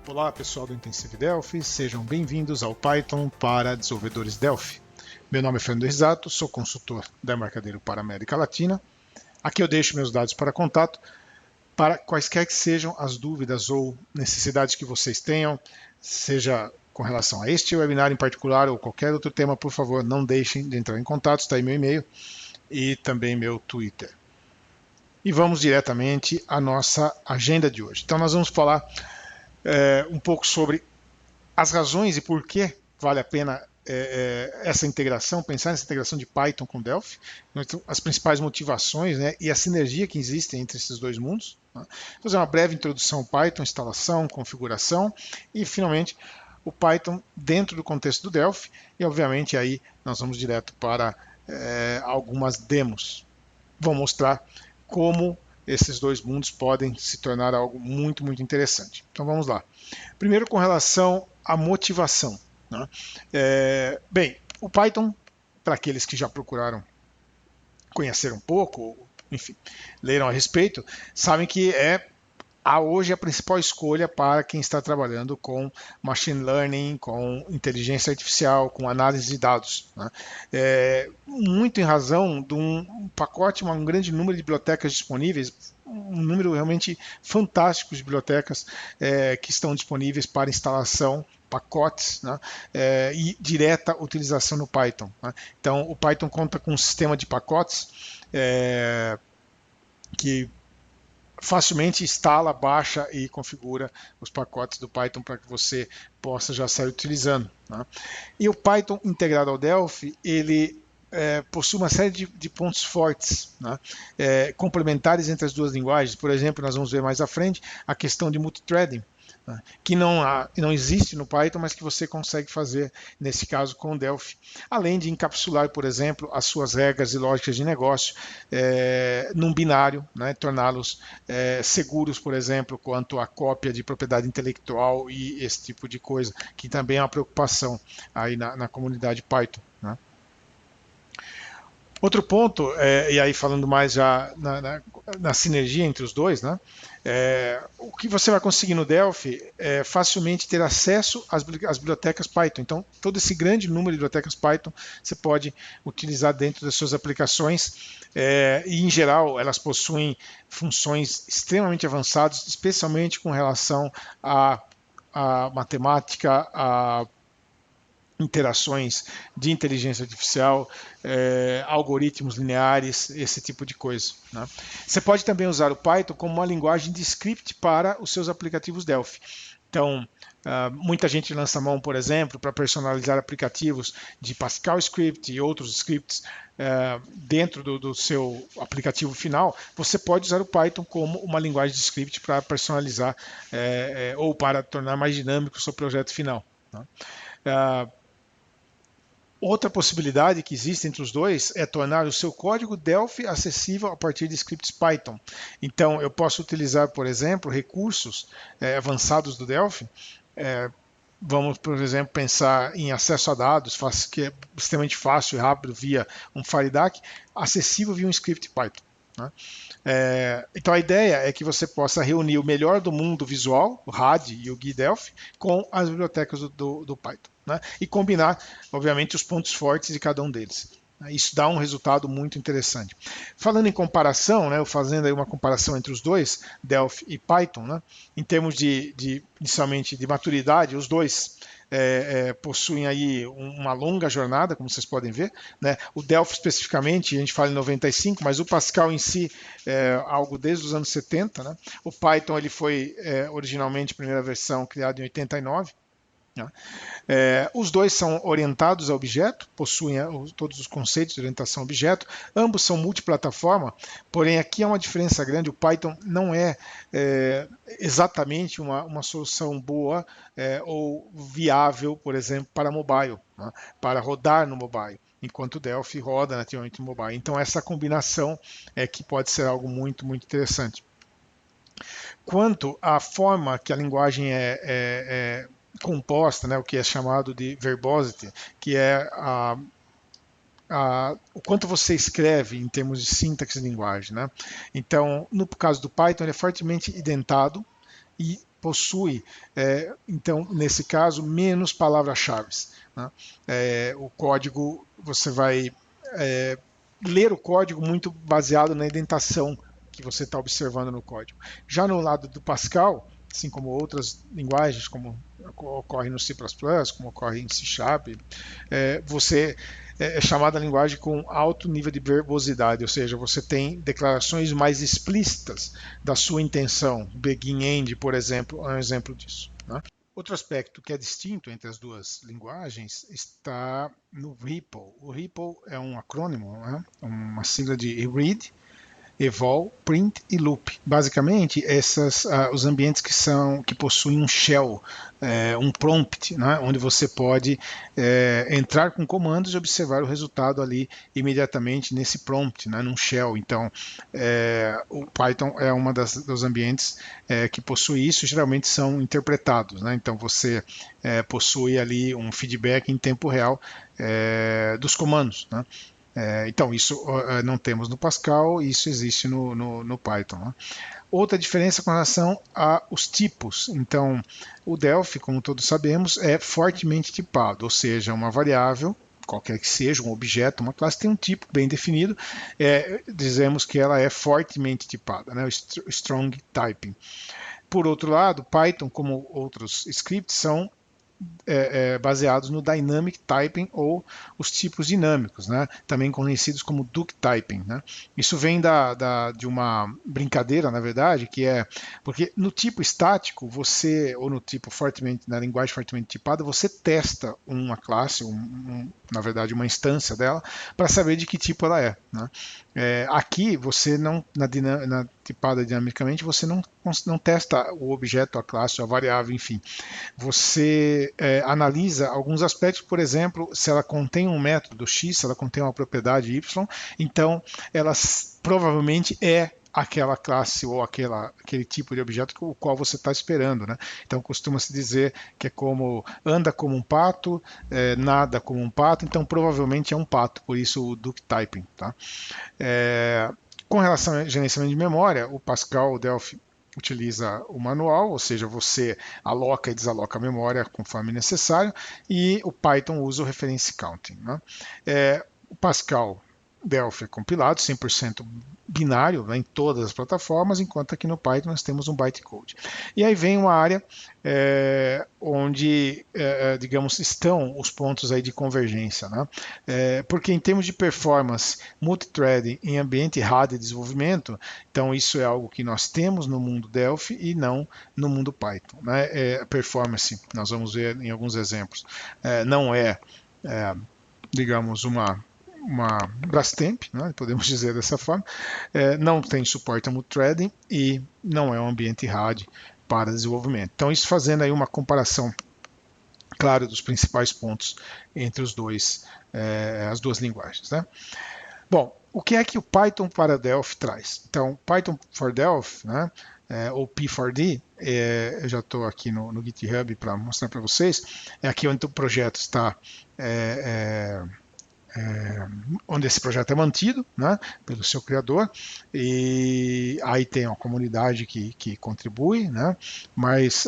Olá pessoal do Intensive Delphi, sejam bem-vindos ao Python para desenvolvedores Delphi. Meu nome é Fernando Risato, sou consultor da Embarcadero para a América Latina. Aqui eu deixo meus dados para contato para quaisquer que sejam as dúvidas ou necessidades que vocês tenham, seja com relação a este webinar em particular ou qualquer outro tema, por favor, não deixem de entrar em contato, está aí meu e-mail e também meu Twitter. E vamos diretamente à nossa agenda de hoje. Então nós vamos falar um pouco sobre as razões e por que vale a pena essa integração, pensar nessa integração de Python com Delphi, as principais motivações, né, e a sinergia que existe entre esses dois mundos. Né. Fazer uma breve introdução ao Python, instalação, configuração e, finalmente, o Python dentro do contexto do Delphi e, obviamente, aí nós vamos direto para algumas demos. Vou mostrar como esses dois mundos podem se tornar algo muito, muito interessante. Então vamos lá. Primeiro com relação à motivação. Né? Bem, o Python, para aqueles que já procuraram conhecer um pouco, enfim, leram a respeito, sabem que hoje a principal escolha para quem está trabalhando com machine learning, com inteligência artificial, com análise de dados. Né? Muito em razão de um pacote, um grande número de bibliotecas disponíveis, um número realmente fantástico de bibliotecas que estão disponíveis para instalação, pacotes, né? E direta utilização no Python. Né? Então, o Python conta com um sistema de pacotes que facilmente instala, baixa e configura os pacotes do Python para que você possa já sair utilizando. Né? E o Python integrado ao Delphi, ele possui uma série de pontos fortes, né? Complementares entre as duas linguagens. Por exemplo, nós vamos ver mais à frente a questão de multithreading, né? Que não existe no Python, mas que você consegue fazer, nesse caso, com o Delphi. Além de encapsular, por exemplo, as suas regras e lógicas de negócio num binário, né? Torná-los seguros, por exemplo, quanto à cópia de propriedade intelectual e esse tipo de coisa, que também é uma preocupação aí na comunidade Python. Né? Outro ponto, e aí falando mais já na sinergia entre os dois, né? O que você vai conseguir no Delphi é facilmente ter acesso às bibliotecas Python. Então, todo esse grande número de bibliotecas Python você pode utilizar dentro das suas aplicações e, em geral, elas possuem funções extremamente avançadas, especialmente com relação à matemática, a interações de inteligência artificial, algoritmos lineares, esse tipo de coisa. Né? Você pode também usar o Python como uma linguagem de script para os seus aplicativos Delphi. Então, muita gente lança mão, por exemplo, para personalizar aplicativos de Pascal Script e outros scripts dentro do seu aplicativo final. Você pode usar o Python como uma linguagem de script para personalizar ou para tornar mais dinâmico o seu projeto final. Né? Outra possibilidade que existe entre os dois é tornar o seu código Delphi acessível a partir de scripts Python. Então, eu posso utilizar, por exemplo, recursos avançados do Delphi. Vamos, por exemplo, pensar em acesso a dados, que é extremamente fácil e rápido via um FireDAC, acessível via um script Python. Né? Então a ideia é que você possa reunir o melhor do mundo visual, o RAD e o GUI Delphi, com as bibliotecas do Python. Né? E combinar, obviamente, os pontos fortes de cada um deles. Isso dá um resultado muito interessante. Falando em comparação, né, fazendo aí uma comparação entre os dois, Delphi e Python, né, em termos inicialmente de maturidade, os dois possuem aí uma longa jornada, como vocês podem ver. Né? O Delphi especificamente, a gente fala em 95, mas o Pascal em si é algo desde os anos 70. Né? O Python ele foi originalmente, a primeira versão, criado em 89. Os dois são orientados a objeto, possuem todos os conceitos de orientação a objeto, ambos são multiplataforma, porém aqui há uma diferença grande, o Python não é exatamente uma solução boa ou viável, por exemplo, para mobile, né? Para rodar no mobile, enquanto o Delphi roda nativamente no mobile. Então essa combinação que pode ser algo muito, muito interessante. Quanto à forma que a linguagem é composta, né, o que é chamado de verbosity, que é o quanto você escreve em termos de sintaxe de linguagem. Né? Então, no caso do Python, ele é fortemente identado e possui, então, nesse caso, menos palavras-chave, né? O código, você vai ler o código muito baseado na indentação que você está observando no código. Já no lado do Pascal, assim como outras linguagens, como ocorre no C++, como ocorre em C#, você é chamada linguagem com alto nível de verbosidade, ou seja, você tem declarações mais explícitas da sua intenção. Begin End, por exemplo, é um exemplo disso, né? Outro aspecto que é distinto entre as duas linguagens está no REPL. O REPL é um acrônimo, né? Uma sigla de read, eval, print e loop. Basicamente, os ambientes que possuem um shell, um prompt, né, onde você pode entrar com comandos e observar o resultado ali imediatamente nesse prompt, né, num shell. Então, o Python é uma dos ambientes que possui isso, geralmente são interpretados, né? Então, você possui ali um feedback em tempo real dos comandos, né? Então, isso não temos no Pascal, isso existe no Python, né? Outra diferença com relação aos tipos. Então, o Delphi, como todos sabemos, é fortemente tipado, ou seja, uma variável, qualquer que seja, um objeto, uma classe, tem um tipo bem definido, dizemos que ela é fortemente tipada, né? O strong typing. Por outro lado, Python, como outros scripts, são baseados no Dynamic Typing ou os tipos dinâmicos, né? Também conhecidos como Duck Typing, né? Isso vem de uma brincadeira, na verdade, que é porque no tipo estático, ou no tipo na linguagem fortemente tipada, você testa uma classe, na verdade uma instância dela, para saber de que tipo ela é, né? Aqui, você não, na tipada dinamicamente, você não testa o objeto, a classe, a variável, enfim. Você analisa alguns aspectos, por exemplo, se ela contém um método X, se ela contém uma propriedade Y, então ela provavelmente é aquela classe ou aquele tipo de objeto o qual você está esperando, né? Então costuma-se dizer que é como anda como um pato, nada como um pato, então provavelmente é um pato, por isso o Duck Typing, tá? Com relação ao gerenciamento de memória, o Pascal, o Delphi, utiliza o manual, ou seja, você aloca e desaloca a memória conforme necessário, e o Python usa o reference counting, né? O Pascal Delphi é compilado 100% binário, né, em todas as plataformas, enquanto aqui no Python nós temos um bytecode. E aí vem uma área onde, digamos, estão os pontos aí de convergência, né? Porque em termos de performance, multithreading em ambiente RAD de desenvolvimento, então isso é algo que nós temos no mundo Delphi e não no mundo Python, né? Performance, nós vamos ver em alguns exemplos, não digamos, uma Brastemp, né, podemos dizer dessa forma, não tem suporte a multithreading e não é um ambiente RAD para desenvolvimento. Então, isso fazendo aí uma comparação clara dos principais pontos entre as duas linguagens, né? Bom, o que é que o Python para Delphi traz? Então, Python for Delphi, né, ou P4D, eu já estou aqui no GitHub para mostrar para vocês, é aqui onde o projeto está onde esse projeto é mantido, né, pelo seu criador, e aí tem uma comunidade que contribui, né, mas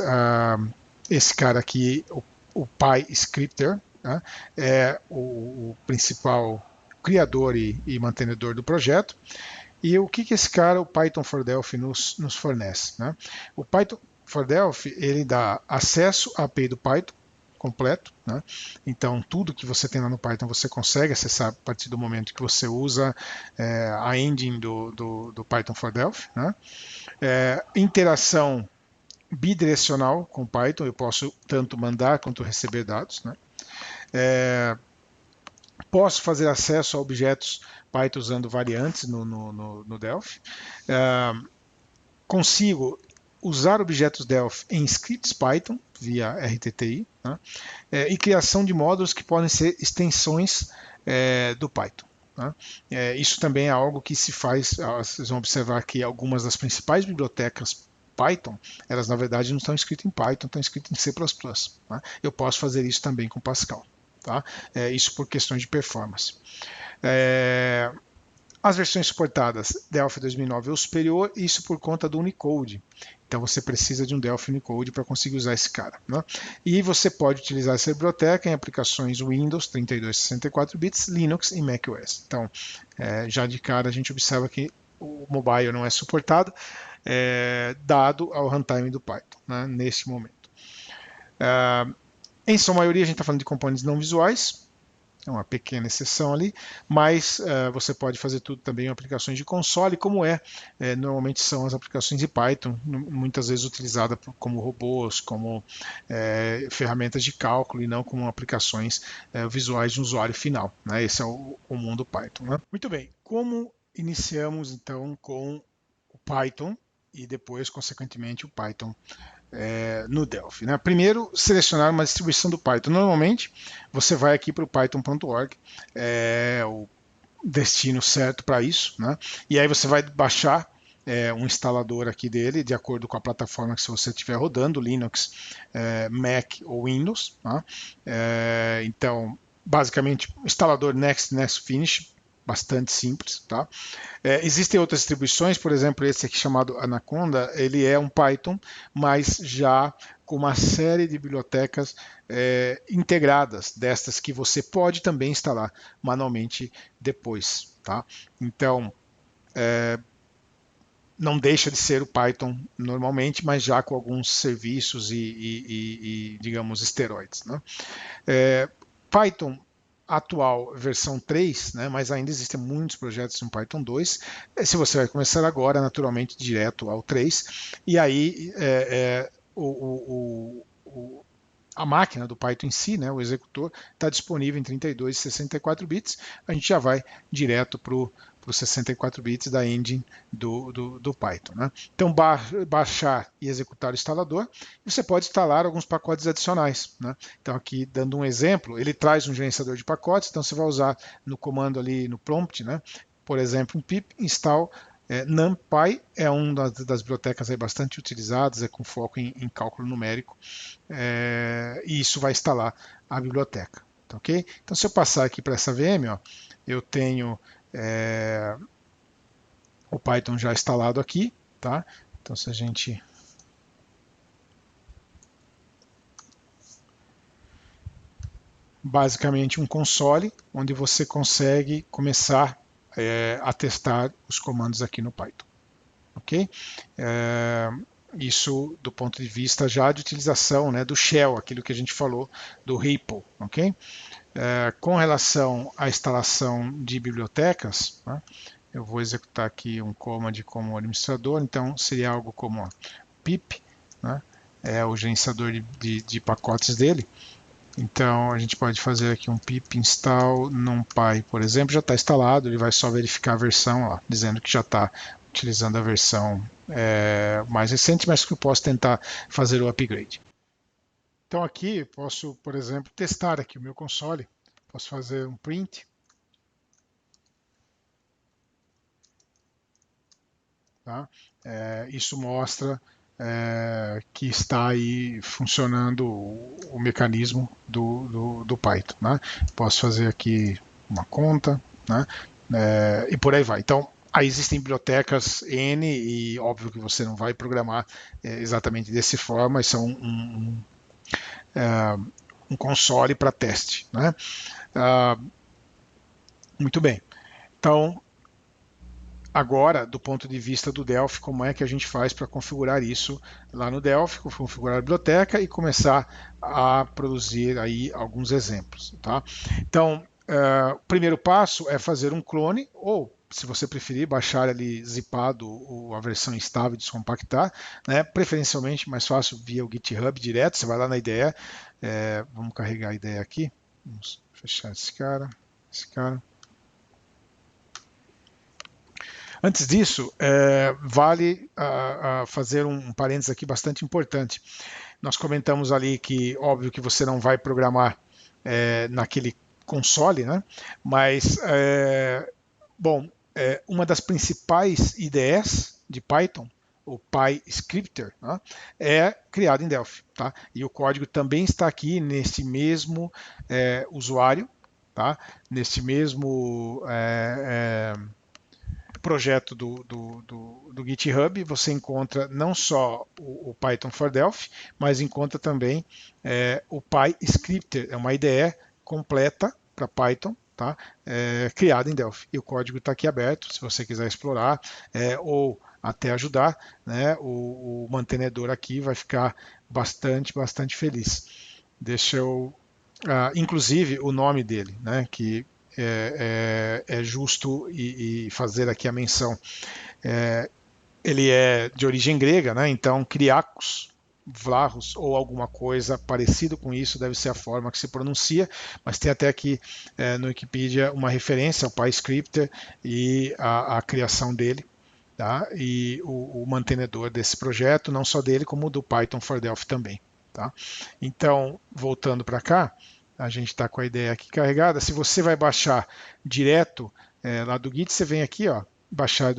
esse cara aqui, o PyScripter, né, é o principal criador e mantenedor do projeto. E o que esse cara, o Python for Delphi, nos fornece, né? O Python for Delphi, ele dá acesso à API do Python completo, né? Então tudo que você tem lá no Python você consegue acessar a partir do momento que você usa a engine do Python for Delphi, né? Interação bidirecional com Python, eu posso tanto mandar quanto receber dados, né? Posso fazer acesso a objetos Python usando variantes no Delphi. Consigo usar objetos Delphi em scripts Python via RTTI, né? E criação de módulos que podem ser extensões do Python, né? Isso também é algo que se faz, vocês vão observar que algumas das principais bibliotecas Python, elas na verdade não estão escritas em Python, estão escritas em C++, né? Eu posso fazer isso também com Pascal, tá? Isso por questões de performance. As versões suportadas Delphi 2009 ou superior, isso por conta do Unicode. Então você precisa de um Delphi Unicode para conseguir usar esse cara, né? E você pode utilizar essa biblioteca em aplicações Windows 32 e 64 bits, Linux e macOS. Então, já de cara a gente observa que o mobile não é suportado, dado ao runtime do Python, né, nesse momento. Em sua maioria a gente está falando de componentes não visuais, é uma pequena exceção ali, mas você pode fazer tudo também em aplicações de console, como normalmente são as aplicações de Python, muitas vezes utilizadas como robôs, como ferramentas de cálculo e não como aplicações visuais de usuário final, né? Esse é o mundo Python, né? Muito bem, como iniciamos então com o Python e depois, consequentemente, o Python no Delphi, né? Primeiro, selecionar uma distribuição do Python. Normalmente, você vai aqui para o python.org, o destino certo para isso, né? E aí você vai baixar um instalador aqui dele, de acordo com a plataforma que você estiver rodando, Linux, Mac ou Windows. Tá? Então, basicamente, instalador Next Finish, bastante simples, tá? Existem outras distribuições, por exemplo, esse aqui chamado Anaconda, ele é um Python, mas já com uma série de bibliotecas integradas, destas que você pode também instalar manualmente depois, tá? Então, não deixa de ser o Python normalmente, mas já com alguns serviços e digamos, esteroides, né? Python atual versão 3, né, mas ainda existem muitos projetos no Python 2. Se você vai começar agora, naturalmente, direto ao 3, e aí a máquina do Python em si, né, o executor, está disponível em 32 e 64 bits, a gente já vai direto para os 64 bits da engine do Python. Né? Então, baixar e executar o instalador, e você pode instalar alguns pacotes adicionais. Né? Então, aqui, dando um exemplo, ele traz um gerenciador de pacotes, então você vai usar no comando ali no prompt, né? Por exemplo, um pip install NumPy é uma das bibliotecas aí bastante utilizadas, com foco em cálculo numérico, e isso vai instalar a biblioteca. Tá, okay? Então, se eu passar aqui para essa VM, ó, eu tenho o Python já instalado aqui. Tá? Então, se a gente basicamente um console onde você consegue começar a testar os comandos aqui no Python. Ok? Isso do ponto de vista já de utilização, né, do shell, aquilo que a gente falou do REPL. Ok? Com relação à instalação de bibliotecas, né, eu vou executar aqui um command como administrador, então seria algo como pip, né, o gerenciador de pacotes dele. Então a gente pode fazer aqui um pip install numpy, por exemplo, já está instalado, ele vai só verificar a versão, ó, dizendo que já está utilizando a versão mais recente, mas que eu posso tentar fazer o upgrade. Então aqui posso, por exemplo, testar aqui o meu console, posso fazer um print. Tá? Isso mostra que está aí funcionando o mecanismo do Python. Né? Posso fazer aqui uma conta, né? E por aí vai. Então, aí existem bibliotecas N e óbvio que você não vai programar exatamente dessa forma, isso é um console para teste. Né? Muito bem. Então, agora, do ponto de vista do Delphi, como é que a gente faz para configurar isso lá no Delphi, configurar a biblioteca e começar a produzir aí alguns exemplos. Tá? Então, o primeiro passo é fazer um clone, ou, se você preferir, baixar ali zipado a versão estável e descompactar, né? Preferencialmente mais fácil via o GitHub direto, você vai lá na IDE, vamos carregar a IDE aqui, vamos fechar esse cara. Antes disso, vale fazer um parênteses aqui bastante importante. Nós comentamos ali que, óbvio, que você não vai programar naquele console, né? Mas, uma das principais IDEs de Python, o PyScripter, né, é criado em Delphi. Tá? E o código também está aqui nesse mesmo usuário, tá? Nesse mesmo projeto do GitHub, você encontra não só o Python for Delphi, mas encontra também o PyScripter, é uma IDE completa para Python, tá? Criada em Delphi. E o código está aqui aberto, se você quiser explorar ou até ajudar, né? O mantenedor aqui vai ficar bastante feliz. Deixa eu... inclusive o nome dele, né? Que é justo e fazer aqui a menção. Ele é de origem grega, né? Então Kyriakos Vlahos ou alguma coisa parecido com isso deve ser a forma que se pronuncia, mas tem até aqui no Wikipedia uma referência ao PyScripter e a criação dele, tá? E o mantenedor desse projeto, não só dele, como do Python for Delphi também. Tá? Então, voltando para cá, a gente está com a ideia aqui carregada. Se você vai baixar direto lá do Git, você vem aqui, ó, baixar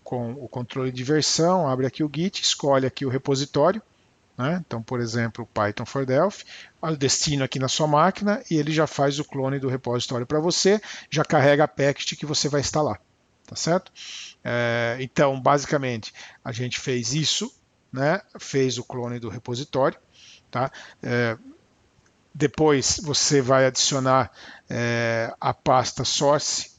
com o controle de versão, abre aqui o Git, escolhe aqui o repositório, né? Então, por exemplo, o Python for Delphi, o destino aqui na sua máquina e ele já faz o clone do repositório para você, já carrega a package que você vai instalar, tá certo? Então, basicamente, a gente fez isso, né? Fez o clone do repositório, tá? Depois você vai adicionar a pasta source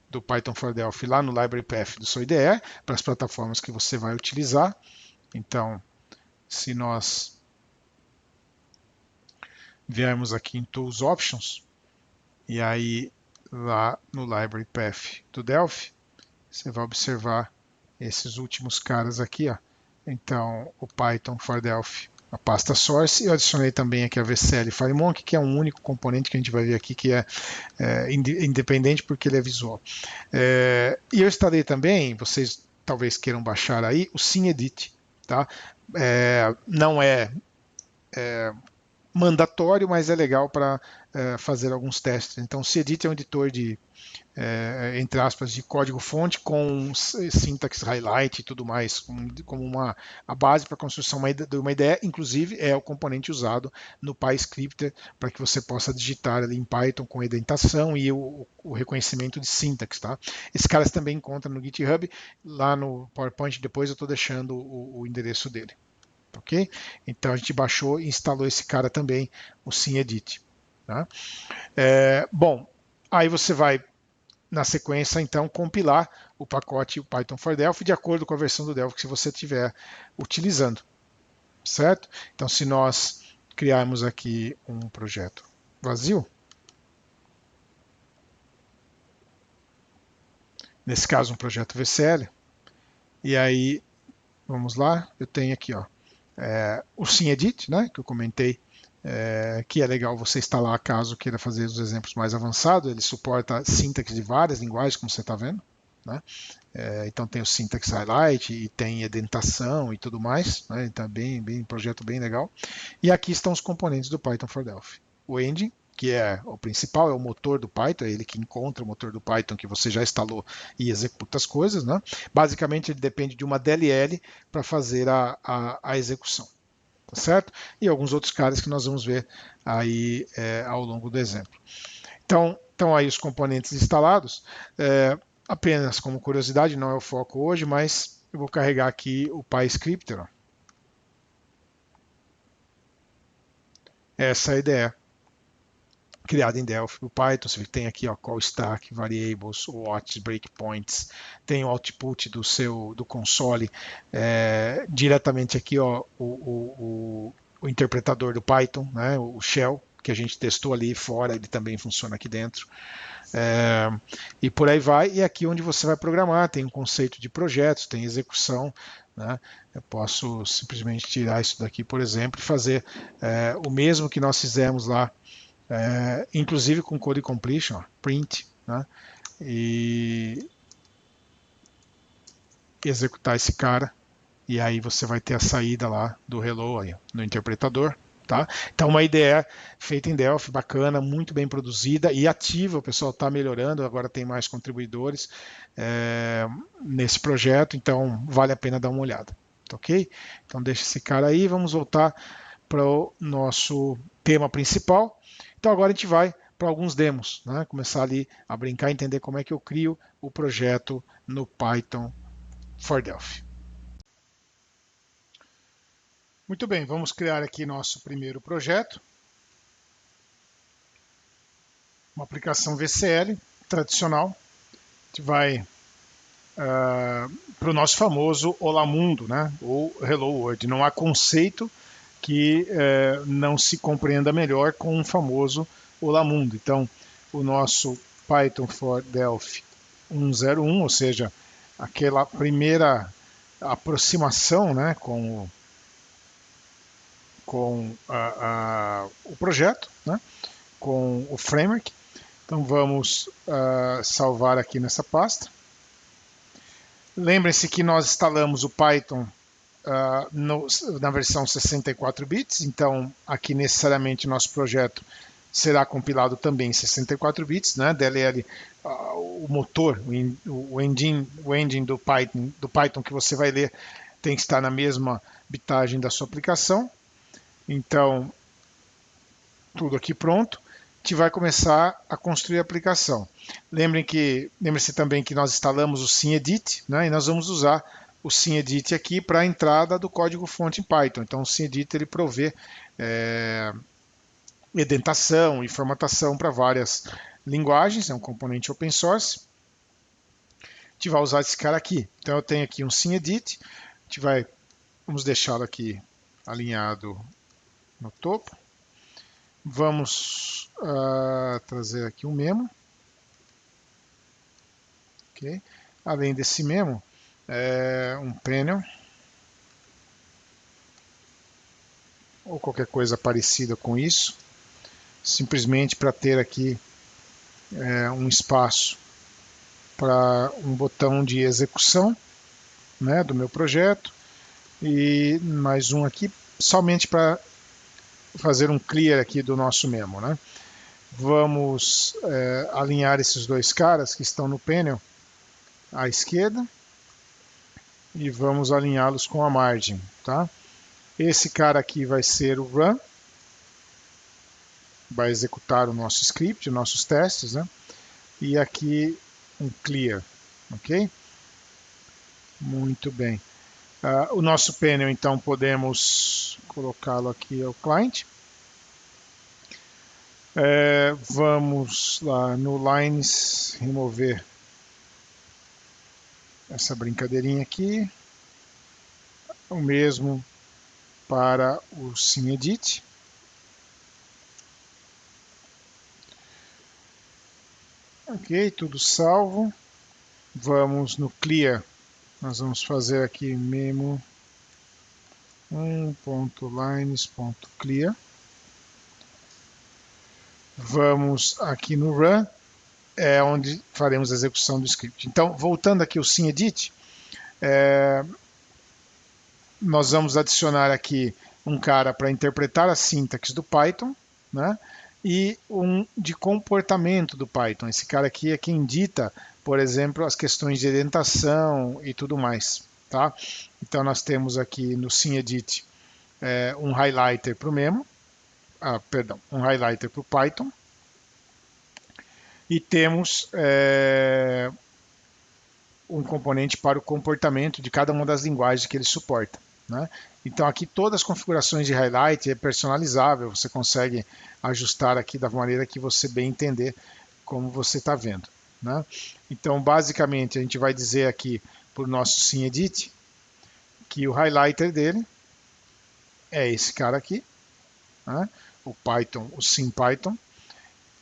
do Python for Delphi lá no library path do seu IDE para as plataformas que você vai utilizar. Então, se nós viermos aqui em Tools Options e aí lá no library path do Delphi, você vai observar esses últimos caras aqui, ó. Então, o Python for Delphi, a pasta source, eu adicionei também aqui a VCL FireMonkey, que é um único componente que a gente vai ver aqui que é independente porque ele é visual. E eu instalei também, vocês talvez queiram baixar aí, o SceneEdit, tá? Não é mandatório, mas é legal para fazer alguns testes. Então, o SceneEdit é um editor de entre aspas, de código-fonte com syntax highlight e tudo mais, como a base para a construção de uma ideia, inclusive é o componente usado no PyScripter para que você possa digitar ali em Python com indentação e o reconhecimento de syntax. Tá? Esse cara você também encontra no GitHub, lá no PowerPoint depois eu estou deixando o endereço dele. Ok? Então a gente baixou e instalou esse cara também, o SceneEdit. Tá? Bom, aí você vai na sequência, então, compilar o pacote o Python for Delphi de acordo com a versão do Delphi que você estiver utilizando, certo? Então, se nós criarmos aqui um projeto vazio, nesse caso um projeto VCL, e aí, vamos lá, eu tenho aqui ó, o SceneEdit, né, que eu comentei, que é legal você instalar caso queira fazer os exemplos mais avançados. Ele suporta sintaxe de várias linguagens, como você está vendo. Né? Então tem o syntax highlight e tem edentação e tudo mais. Né? Então um projeto bem legal. E aqui estão os componentes do Python for Delphi. O engine, que é o principal, é o motor do Python, é ele que encontra o motor do Python que você já instalou e executa as coisas. Né? Basicamente ele depende de uma DLL para fazer a execução. Tá certo? E alguns outros caras que nós vamos ver aí ao longo do exemplo. Então, estão aí os componentes instalados. Apenas como curiosidade, não é o foco hoje, mas eu vou carregar aqui o PyScripter. Ó. Essa é a ideia. Criada em Delphi, o Python, você tem aqui ó, call stack, variables, watch, breakpoints, tem o output do console, diretamente aqui ó, o interpretador do Python, né, o shell, que a gente testou ali fora, ele também funciona aqui dentro. E por aí vai, e aqui onde você vai programar, tem um conceito de projetos, tem execução, né? Eu posso simplesmente tirar isso daqui, por exemplo, e fazer o mesmo que nós fizemos lá, inclusive com code completion, ó, print, né? E executar esse cara, e aí você vai ter a saída lá do hello aí, no interpretador. Tá? Então uma ideia feita em Delphi, bacana, muito bem produzida e ativa, o pessoal está melhorando, agora tem mais contribuidores nesse projeto, então vale a pena dar uma olhada, ok? Então deixa esse cara aí, vamos voltar para o nosso tema principal. Então agora a gente vai para alguns demos, né? Começar ali a brincar e entender como é que eu crio o projeto no Python for Delphi. Muito bem, vamos criar aqui nosso primeiro projeto. Uma aplicação VCL tradicional. A gente vai para o nosso famoso Olá Mundo, né? Ou Hello World. Não há conceito que não se compreenda melhor com um famoso Olá Mundo. Então, o nosso Python for Delphi 101, ou seja, aquela primeira aproximação, né, com o projeto, né, com o framework. Então vamos salvar aqui nessa pasta. Lembrem-se que nós instalamos o Python na versão 64 bits, então aqui necessariamente nosso projeto será compilado também em 64 bits, né? DLL, o motor, o engine do Python que você vai ler tem que estar na mesma bitagem da sua aplicação. Então, tudo aqui pronto. A gente vai começar a construir a aplicação. Lembre-se também que nós instalamos o SceneEdit, né? E nós vamos usar o SceneEdit aqui para a entrada do código-fonte em Python. Então, o SceneEdit ele provê indentação e formatação para várias linguagens, é um componente open source. A gente vai usar esse cara aqui. Então, eu tenho aqui um SceneEdit. Vamos deixá-lo aqui alinhado no topo. Vamos trazer aqui um memo. Okay. Além desse memo, um panel ou qualquer coisa parecida com isso, simplesmente para ter aqui um espaço para um botão de execução, né, do meu projeto, e mais um aqui somente para fazer um clear aqui do nosso memo, né? Vamos alinhar esses dois caras que estão no painel à esquerda e vamos alinhá-los com a margem, tá? Esse cara aqui vai ser o run, vai executar o nosso script, os nossos testes, né? E aqui um clear, ok? Muito bem. O nosso panel, então, podemos colocá-lo aqui ao client. Vamos lá no Lines, remover essa brincadeirinha aqui. O mesmo para o SceneEdit. Ok, tudo salvo. Vamos no Clear. Nós vamos fazer aqui memo 1.lines.clear. Vamos aqui no Run, onde faremos a execução do script. Então, voltando aqui ao SceneEdit, nós vamos adicionar aqui um cara para interpretar a sintaxe do Python, né? E um de comportamento do Python. Esse cara aqui é quem dita, por exemplo, as questões de indentação e tudo mais. Tá? Então nós temos aqui no SceneEdit um highlighter para o memo, um highlighter para o Python, e temos um componente para o comportamento de cada uma das linguagens que ele suporta, né? Então aqui todas as configurações de highlight é personalizável, você consegue ajustar aqui da maneira que você bem entender, como você está vendo, né? Então basicamente a gente vai dizer aqui para o nosso SceneEdit que o highlighter dele é esse cara aqui, né? O Python, o SymPython,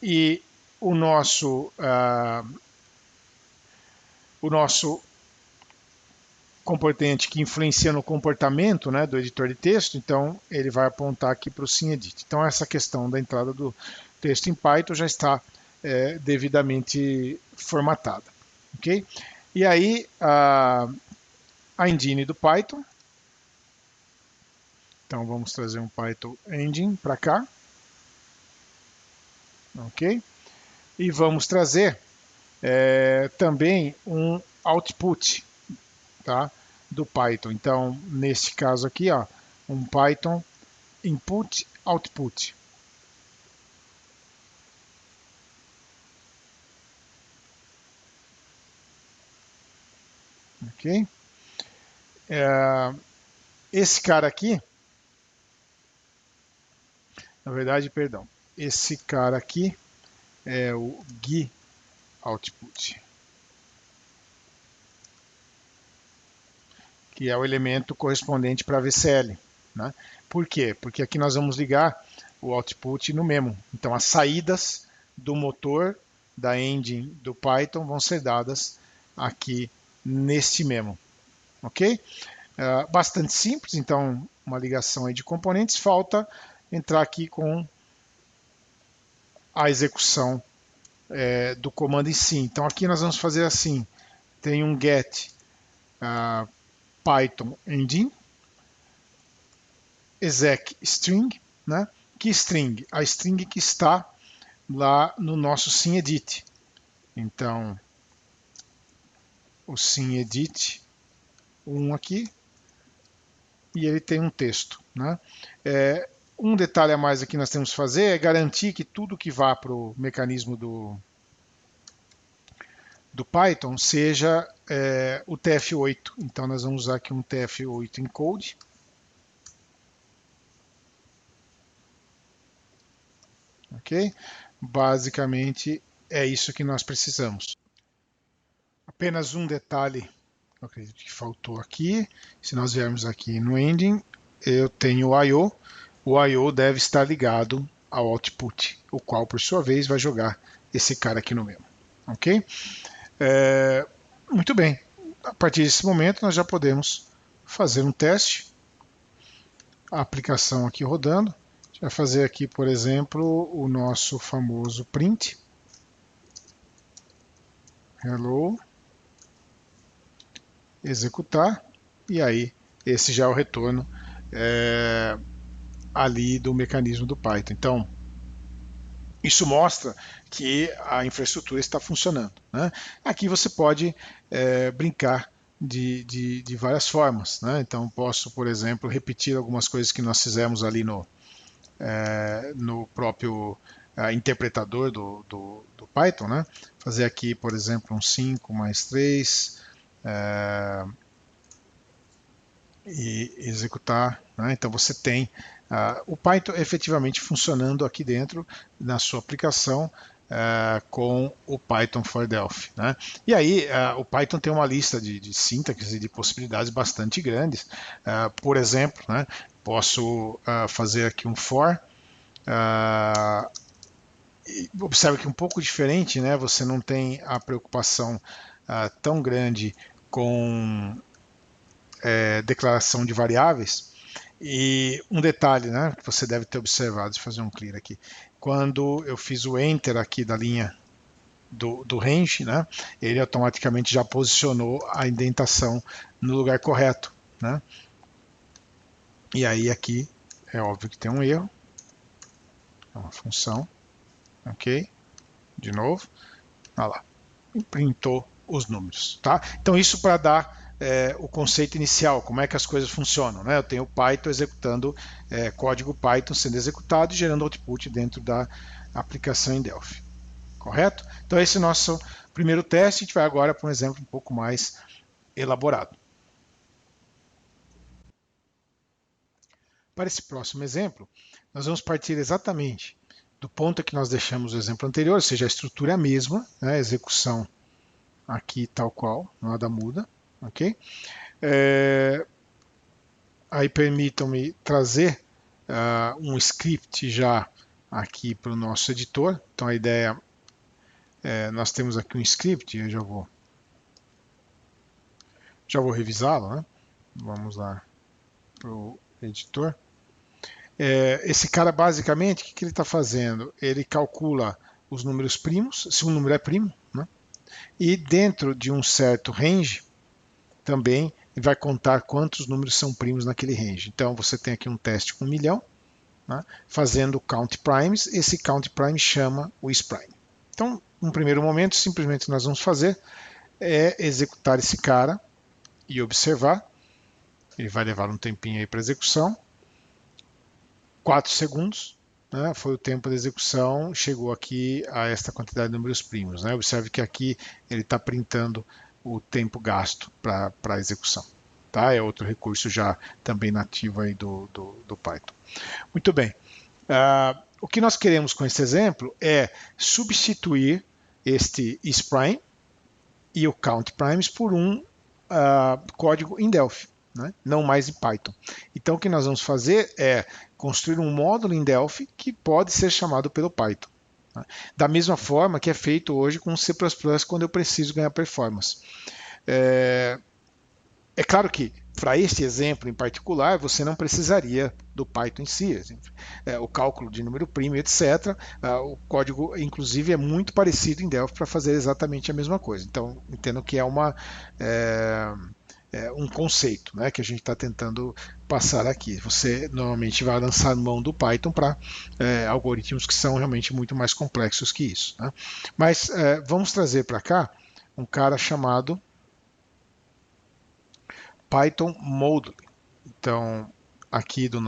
e o nosso componente que influencia no comportamento, né, do editor de texto, então ele vai apontar aqui para o SceneEdit. Então essa questão da entrada do texto em Python já está devidamente formatada, ok? E aí a engine do Python, então vamos trazer um Python engine para cá, ok? E vamos trazer também um output, tá, do Python. Então, neste caso aqui, ó, um Python input output. Ok? Esse cara aqui, na verdade, perdão, esse cara aqui é o GUI output, que é o elemento correspondente para a VCL. Né? Por quê? Porque aqui nós vamos ligar o output no memo. Então as saídas do motor da engine do Python vão ser dadas aqui neste memo. Ok? Bastante simples, então uma ligação aí de componentes. Falta entrar aqui com a execução do comando em si. Então aqui nós vamos fazer assim, tem um get Python engine exec string, né? Que string? A string que está lá no nosso SymEdit. Então, o SymEdit 1 aqui, e ele tem um texto. Né? Um detalhe a mais aqui nós temos que fazer é garantir que tudo que vá para o mecanismo do Python seja o TF8. Então nós vamos usar aqui um TF8 encode. Ok? Basicamente é isso que nós precisamos. Apenas um detalhe, eu acredito que faltou aqui. Se nós viermos aqui no ending, eu tenho o I/O. O I/O deve estar ligado ao output, o qual por sua vez vai jogar esse cara aqui no memo. Ok? Muito bem. A partir desse momento nós já podemos fazer um teste. A aplicação aqui rodando. A gente vai fazer aqui, por exemplo, o nosso famoso print. Hello. Executar. E aí, esse já é o retorno ali do mecanismo do Python. Então, isso mostra que a infraestrutura está funcionando. Né? Aqui você pode brincar de várias formas. Né? Então, posso, por exemplo, repetir algumas coisas que nós fizemos ali no próprio interpretador do Python. Né? Fazer aqui, por exemplo, um 5 mais 3 e executar. Né? Então, você tem o Python efetivamente funcionando aqui dentro na sua aplicação com o Python for Delphi. Né? E aí, o Python tem uma lista de sintaxes e de possibilidades bastante grandes. Por exemplo, né, posso fazer aqui um for. Observe que é um pouco diferente, né? Você não tem a preocupação tão grande com declaração de variáveis. E um detalhe, né, que você deve ter observado, deixa eu fazer um clear aqui. Quando eu fiz o enter aqui da linha do range, né, ele automaticamente já posicionou a indentação no lugar correto. Né? E aí aqui é óbvio que tem um erro. É uma função. Ok? De novo. Olha lá. Printou os números. Tá? Então isso para dar o conceito inicial, como é que as coisas funcionam. Né? Eu tenho o Python executando código Python sendo executado e gerando output dentro da aplicação em Delphi. Correto? Então esse é o nosso primeiro teste. A gente vai agora para um exemplo um pouco mais elaborado. Para esse próximo exemplo, nós vamos partir exatamente do ponto que nós deixamos o exemplo anterior, ou seja, a estrutura é a mesma, né? A execução aqui tal qual, nada muda. Ok? Aí permitam-me trazer um script já aqui para o nosso editor. Então a ideia nós temos aqui um script, eu já vou revisá-lo, né? Vamos lá para o editor. Esse cara basicamente, o que ele está fazendo? Ele calcula os números primos, se um número é primo, né? E dentro de um certo range, também vai contar quantos números são primos naquele range. Então você tem aqui um teste com 1 milhão, né, fazendo count primes, esse count prime chama o isPrime. Então, num primeiro momento, simplesmente nós vamos fazer é executar esse cara e observar. Ele vai levar um tempinho aí para execução. 4 segundos, né, foi o tempo de execução, chegou aqui a esta quantidade de números primos. Né? Observe que aqui ele está printando o tempo gasto para a execução. Tá? É outro recurso já também nativo aí do Python. Muito bem. O que nós queremos com esse exemplo é substituir este isPrime e o countPrimes por um código em Delphi, né? Não mais em Python. Então o que nós vamos fazer é construir um módulo em Delphi que pode ser chamado pelo Python. Né? Da mesma forma que é feito hoje com C++ quando eu preciso ganhar performance. É claro que para este exemplo em particular, você não precisaria do Python em si, o cálculo de número primo, etc. O código, inclusive, é muito parecido em Delphi para fazer exatamente a mesma coisa. Então, entendo que é um conceito, né, que a gente está tentando passar aqui. Você normalmente vai lançar mão do Python para algoritmos que são realmente muito mais complexos que isso. Né? Mas vamos trazer para cá um cara chamado Python Modeling. Então, aqui da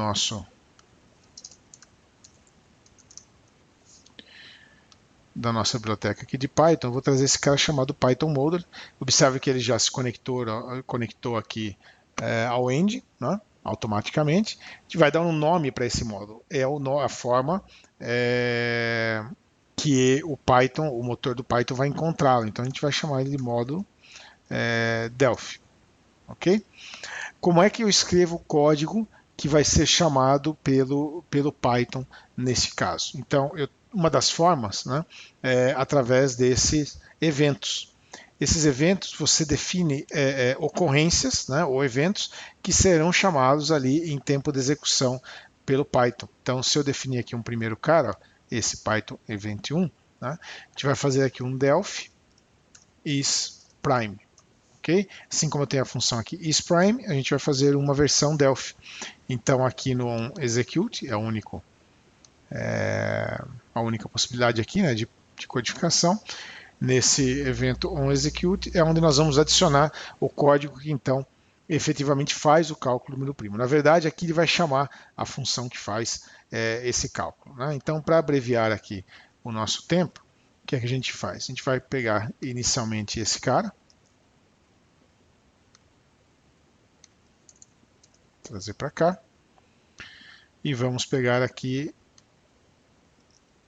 nossa biblioteca aqui de Python, eu vou trazer esse cara chamado Python Modeler. Observe que ele já se conectou aqui ao end, né, automaticamente. A gente vai dar um nome para esse módulo. É a forma que o motor do Python vai encontrá-lo. Então a gente vai chamar ele de módulo Delphi. Ok? Como é que eu escrevo o código que vai ser chamado pelo Python nesse caso? Então, uma das formas, né, é através desses eventos. Esses eventos você define ocorrências, né, ou eventos que serão chamados ali em tempo de execução pelo Python. Então, se eu definir aqui um primeiro cara, ó, esse Python event 1, né, a gente vai fazer aqui um Delphi isPrime. Okay? Assim como eu tenho a função aqui isPrime, a gente vai fazer uma versão Delphi. Então aqui no onExecute é a única possibilidade aqui, né, de codificação. Nesse evento onExecute é onde nós vamos adicionar o código que então efetivamente faz o cálculo do número primo. Na verdade, aqui ele vai chamar a função que faz esse cálculo. Né? Então, para abreviar aqui o nosso tempo, o que é que a gente faz? A gente vai pegar inicialmente esse cara, trazer para cá, e vamos pegar aqui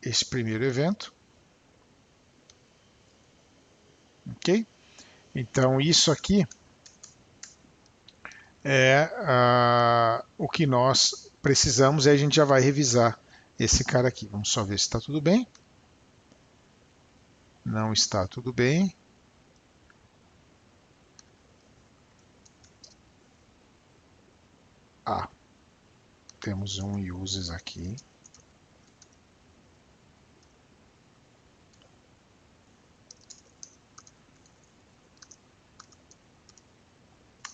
esse primeiro evento. Ok? Então, isso aqui é o que nós precisamos e a gente já vai revisar esse cara aqui. Vamos só ver se está tudo bem. Não está tudo bem. Temos um uses aqui.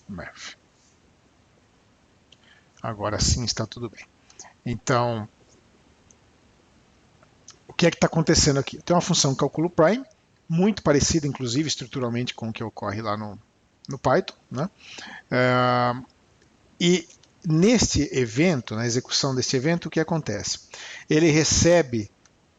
Math. Agora sim está tudo bem. Então, o que é que está acontecendo aqui? Tem uma função calculo prime, muito parecida, inclusive, estruturalmente com o que ocorre lá no Python. Né? E neste evento, na execução deste evento, o que acontece? Ele recebe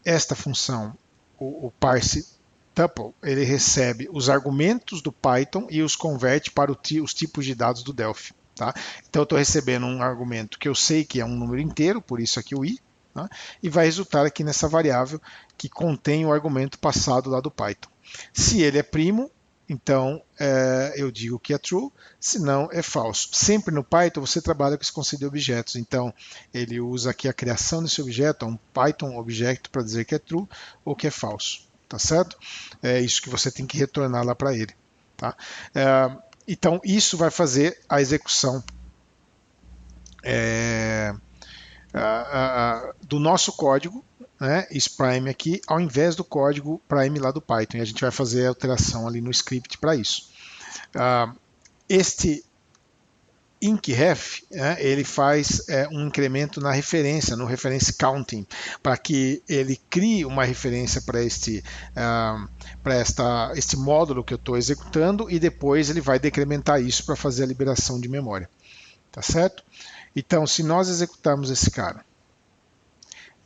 esta função, o parse tuple, ele recebe os argumentos do Python e os converte para os tipos de dados do Delphi. Tá? Então eu estou recebendo um argumento que eu sei que é um número inteiro, por isso aqui o i, tá? E vai resultar aqui nessa variável que contém o argumento passado lá do Python. Se ele é primo, então eu digo que é true, se não é falso. Sempre no Python você trabalha com esse conceito de objetos, então ele usa aqui a criação desse objeto, um Python object para dizer que é true ou que é falso, tá certo? É isso que você tem que retornar lá para ele, tá? Então isso vai fazer a execução do nosso código, né, isPrime aqui, ao invés do código prime lá do Python. E a gente vai fazer a alteração ali no script para isso. Este incref, ele faz um incremento na referência, no reference counting, para que ele crie uma referência para este módulo que eu estou executando e depois ele vai decrementar isso para fazer a liberação de memória. Tá certo? Então, se nós executarmos esse cara,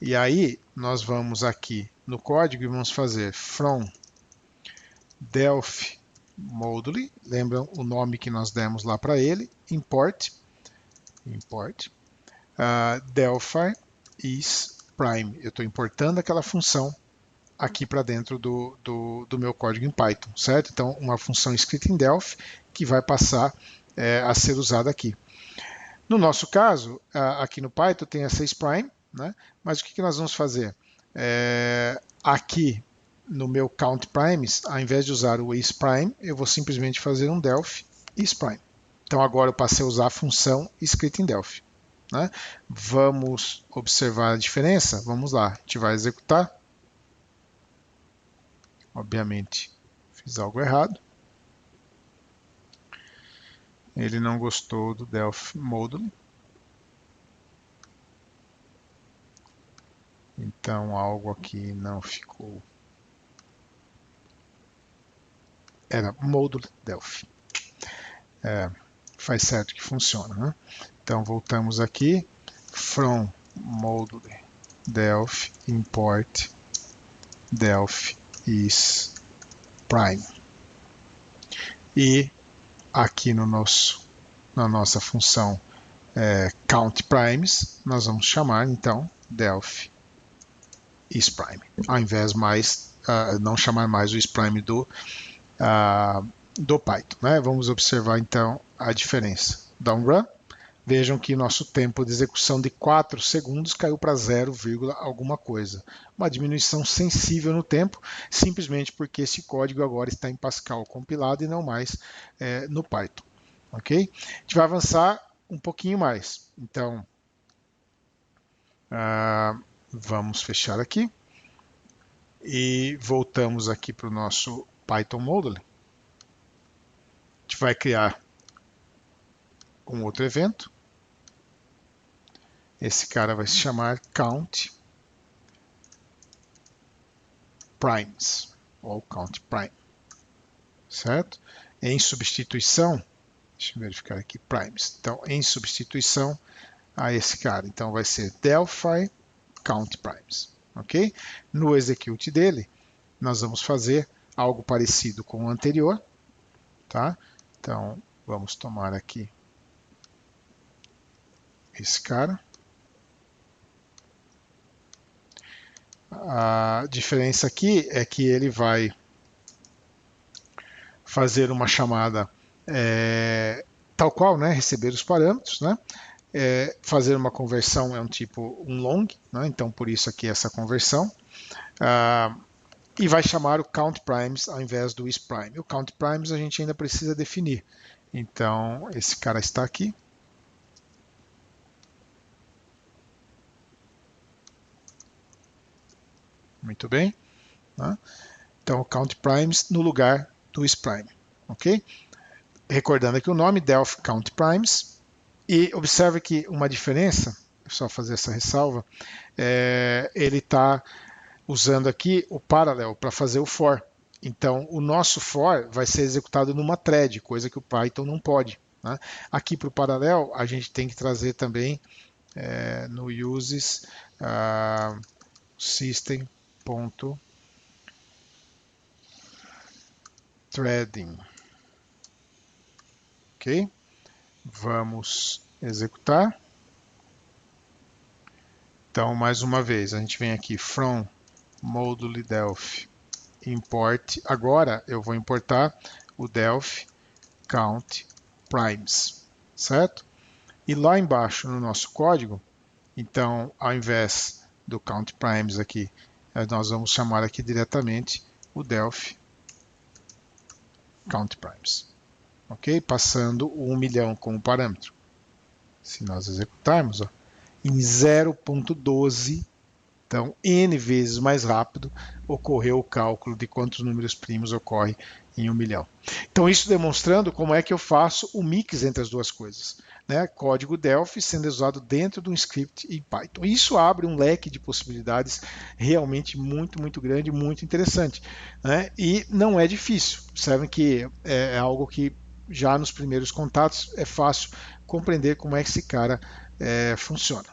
e aí nós vamos aqui no código e vamos fazer from Delphi Moduly, lembram o nome que nós demos lá para ele, import Delphi is prime. Eu estou importando aquela função aqui para dentro do meu código em Python, certo? Então, uma função escrita em Delphi que vai passar a ser usada aqui. No nosso caso, aqui no Python tem essa isPrime, né? Mas o que nós vamos fazer? Aqui no meu count primes, ao invés de usar o isPrime, eu vou simplesmente fazer um Delphi isPrime. Então agora eu passei a usar a função escrita em Delphi. Né? Vamos observar a diferença? Vamos lá, a gente vai executar. Obviamente, fiz algo errado. Ele não gostou do Delphi Moduly. Então algo aqui não ficou. Era Moduly Delphi. Faz certo que funciona. Né? Então voltamos aqui. From Moduly Delphi import Delphi is prime. E aqui na nossa função count primes, nós vamos chamar então Delphi isPrime, ao invés não chamar mais o isPrime do Python. Né? Vamos observar então a diferença. Dá um run. Vejam que nosso tempo de execução de 4 segundos caiu para 0, alguma coisa. Uma diminuição sensível no tempo, simplesmente porque esse código agora está em Pascal compilado e não mais no Python. Ok? A gente vai avançar um pouquinho mais. Então, vamos fechar aqui. E voltamos aqui para o nosso Python Moduly. A gente vai criar um outro evento. Esse cara vai se chamar count primes, ou count prime, certo? Em substituição, deixa eu verificar aqui, primes. Então, em substituição a esse cara, então vai ser Delphi count primes, ok? No execute dele, nós vamos fazer algo parecido com o anterior, tá? Então, vamos tomar aqui esse cara. A diferença aqui é que ele vai fazer uma chamada tal qual, né, receber os parâmetros, né, fazer uma conversão é um tipo um long, né, então por isso aqui essa conversão, e vai chamar o count primes ao invés do isPrime. O count primes a gente ainda precisa definir, então esse cara está aqui. Muito bem. Né? Então, count primes no lugar do isPrime. Ok? Recordando aqui o nome, Delphi count primes. E observe que uma diferença, só fazer essa ressalva, ele está usando aqui o parallel para fazer o for. Então, o nosso for vai ser executado numa thread, coisa que o Python não pode. Né? Aqui para o parallel, a gente tem que trazer também no uses system.threading. Ok? Vamos executar. Então, mais uma vez, a gente vem aqui from Moduly Delphi import. Agora eu vou importar o Delphi count primes, certo? E lá embaixo no nosso código, então, ao invés do count primes aqui, nós vamos chamar aqui diretamente o Delphi count primes. Ok? Passando o 1 milhão como parâmetro. Se nós executarmos, ó, em 0.12, então n vezes mais rápido, ocorreu o cálculo de quantos números primos ocorre em 1 milhão. Então isso demonstrando como é que eu faço o mix entre as duas coisas. Né? Código Delphi sendo usado dentro de um script em Python. Isso abre um leque de possibilidades realmente muito, muito grande, muito interessante. Né? E não é difícil. Observem que é algo que já nos primeiros contatos é fácil compreender como é que esse cara funciona.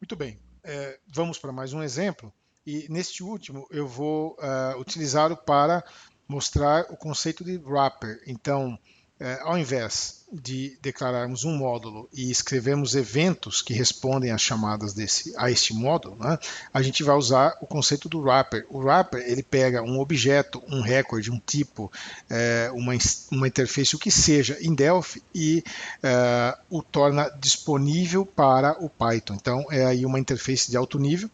Muito bem, vamos para mais um exemplo. E neste último eu vou utilizá-lo para mostrar o conceito de wrapper. Então, ao invés de declararmos um módulo e escrevermos eventos que respondem às chamadas a este módulo, né, a gente vai usar o conceito do wrapper. O wrapper ele pega um objeto, um record, um tipo, uma interface, o que seja, em Delphi e o torna disponível para o Python. Então, é aí uma interface de alto nível.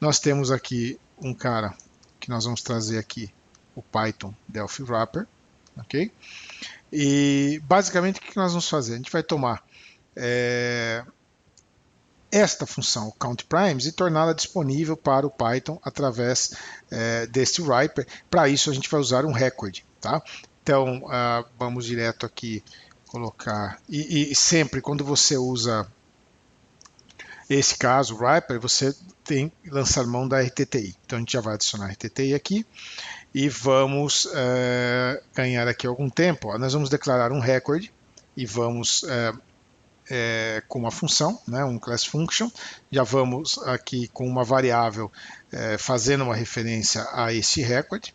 Nós temos aqui um cara que nós vamos trazer aqui, o Python Delphi Wrapper, ok? E basicamente o que nós vamos fazer? A gente vai tomar esta função, o countPrimes, e torná-la disponível para o Python através deste wrapper. Para isso a gente vai usar um record, tá? Então vamos direto aqui colocar, e sempre quando você usa esse caso, o wrapper, você tem que lançar mão da RTTI. Então a gente já vai adicionar a RTTI aqui e vamos ganhar aqui algum tempo. Ó, nós vamos declarar um record e vamos com uma função, né, um class function. Já vamos aqui com uma variável fazendo uma referência a esse record.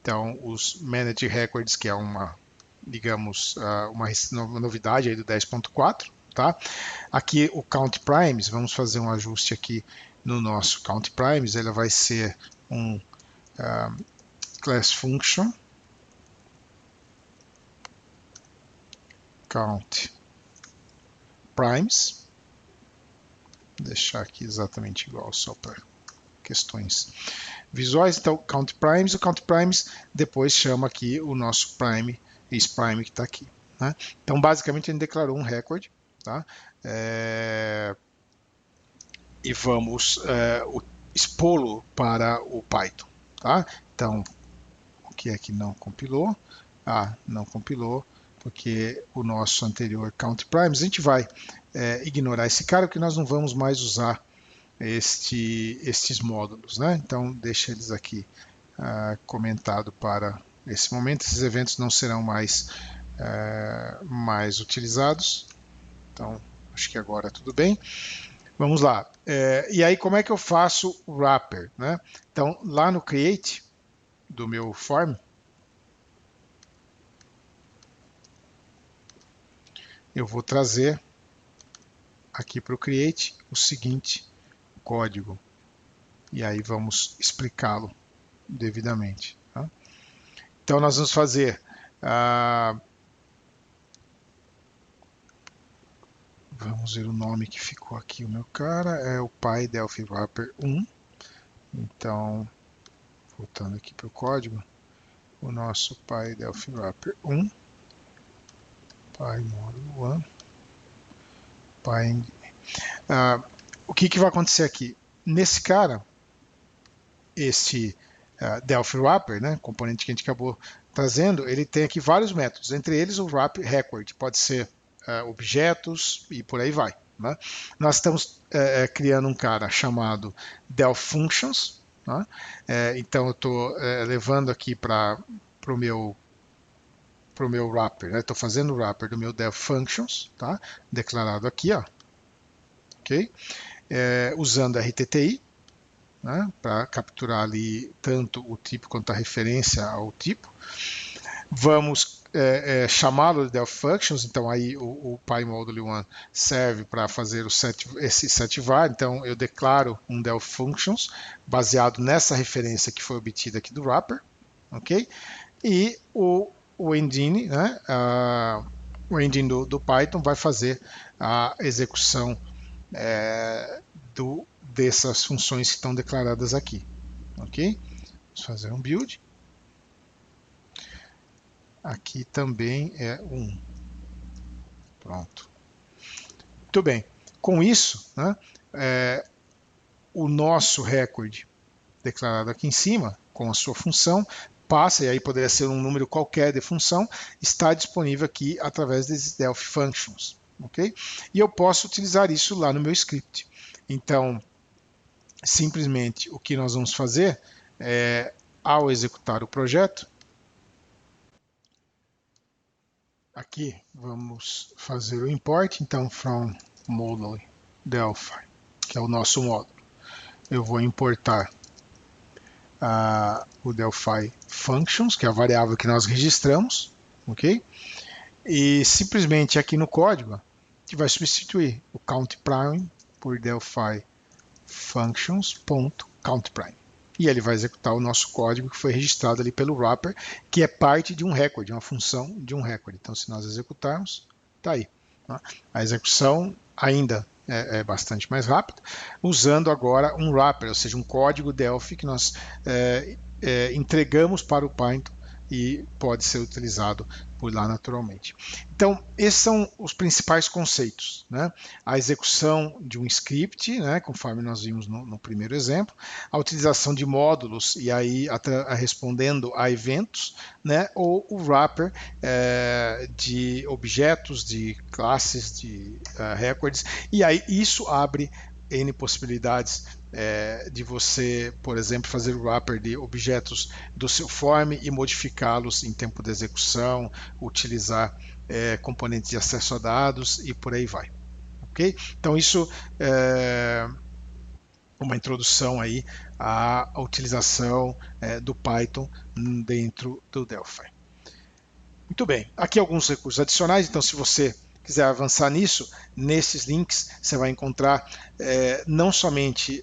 Então os manage records, que é uma, digamos, uma novidade aí do 10.4. Tá? Aqui o countPrimes, vamos fazer um ajuste aqui no nosso countPrimes, ele vai ser um class function countPrimes, vou deixar aqui exatamente igual só para questões visuais. Então countPrimes, o countPrimes depois chama aqui o nosso prime, esse prime que está aqui, né? Então basicamente a gente declarou um record, tá? E vamos expô-lo para o Python, tá? Então o que é que não compilou? Não compilou porque o nosso anterior countPrimes, a gente vai ignorar esse cara porque nós não vamos mais usar estes módulos, né? Então deixa eles aqui comentado para esse momento. Esses eventos não serão mais utilizados. Então acho que agora tudo bem. Vamos lá. E aí como é que eu faço o wrapper, né? Então lá no create do meu form, eu vou trazer aqui para o create o seguinte código. E aí vamos explicá-lo devidamente. Tá? Então nós vamos fazer vamos ver o nome que ficou aqui. O meu cara é o PyDelphi Wrapper 1. Então, voltando aqui para o código, o nosso PyDelphi Wrapper 1, PyModule 1, o que vai acontecer aqui? Nesse cara, este Delphi Wrapper, né, componente que a gente acabou trazendo, ele tem aqui vários métodos, entre eles o wrapper record, pode ser objetos e por aí vai. Né? Nós estamos criando um cara chamado Delphi Functions, né? Então eu estou levando aqui para o meu wrapper, estou fazendo o wrapper do meu Delphi Functions, tá? Declarado aqui, ó. Okay? Usando a RTTI, né? Para capturar ali tanto o tipo quanto a referência ao tipo. Vamos chamá-lo de Delphi Functions, então aí o PyModule 1 serve para fazer esse setvar, então eu declaro um Delphi Functions baseado nessa referência que foi obtida aqui do wrapper, ok? E o engine, né, o engine do Python vai fazer a execução dessas funções que estão declaradas aqui, ok? Vamos fazer um build. Aqui também é 1. Pronto. Muito bem. Com isso, né, o nosso recorde declarado aqui em cima, com a sua função, passa, e aí poderia ser um número qualquer de função, está disponível aqui através desses Delphi Functions. Okay? E eu posso utilizar isso lá no meu script. Então, simplesmente o que nós vamos fazer é, ao executar o projeto, aqui vamos fazer o import, então from module Delphi, que é o nosso módulo. Eu vou importar o Delphi Functions, que é a variável que nós registramos, ok? E simplesmente aqui no código, a gente vai substituir o countPrime por Delphi Functions.countPrime. E ele vai executar o nosso código que foi registrado ali pelo wrapper, que é parte de um record, uma função de um record. Então, se nós executarmos, está aí. Tá? A execução ainda é bastante mais rápida, usando agora um wrapper, ou seja, um código Delphi que nós entregamos para o Python e pode ser utilizado por lá naturalmente. Então, esses são os principais conceitos, né? A execução de um script, né? Conforme nós vimos no primeiro exemplo, a utilização de módulos e aí respondendo a eventos, né? Ou o wrapper de objetos, de classes, de records, e aí isso abre N possibilidades de você, por exemplo, fazer o wrapper de objetos do seu form e modificá-los em tempo de execução, utilizar componentes de acesso a dados e por aí vai. Ok? Então isso é uma introdução aí à utilização do Python dentro do Delphi. Muito bem, aqui alguns recursos adicionais, então se você quiser avançar nisso, nesses links você vai encontrar não somente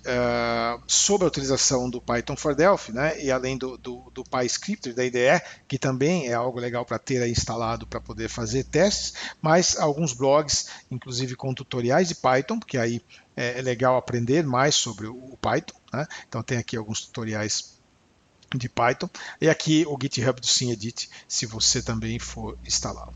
sobre a utilização do Python for Delphi, né, e além do PyScript, da IDE, que também é algo legal para ter aí instalado para poder fazer testes, mas alguns blogs, inclusive com tutoriais de Python, porque aí é legal aprender mais sobre o Python, né? Então tem aqui alguns tutoriais de Python, e aqui o GitHub do SimEdit, se você também for instalá-lo.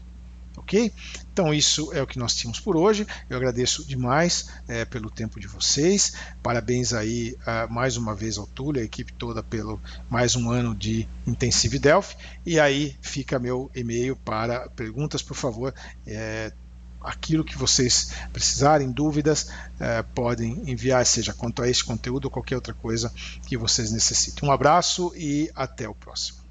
Ok? Então isso é o que nós tínhamos por hoje. Eu agradeço demais pelo tempo de vocês. Parabéns aí mais uma vez ao Túlio, a equipe toda, pelo mais um ano de Intensive Delphi. E aí fica meu e-mail para perguntas, por favor. Aquilo que vocês precisarem, dúvidas, podem enviar, seja quanto a este conteúdo ou qualquer outra coisa que vocês necessitem. Um abraço e até o próximo.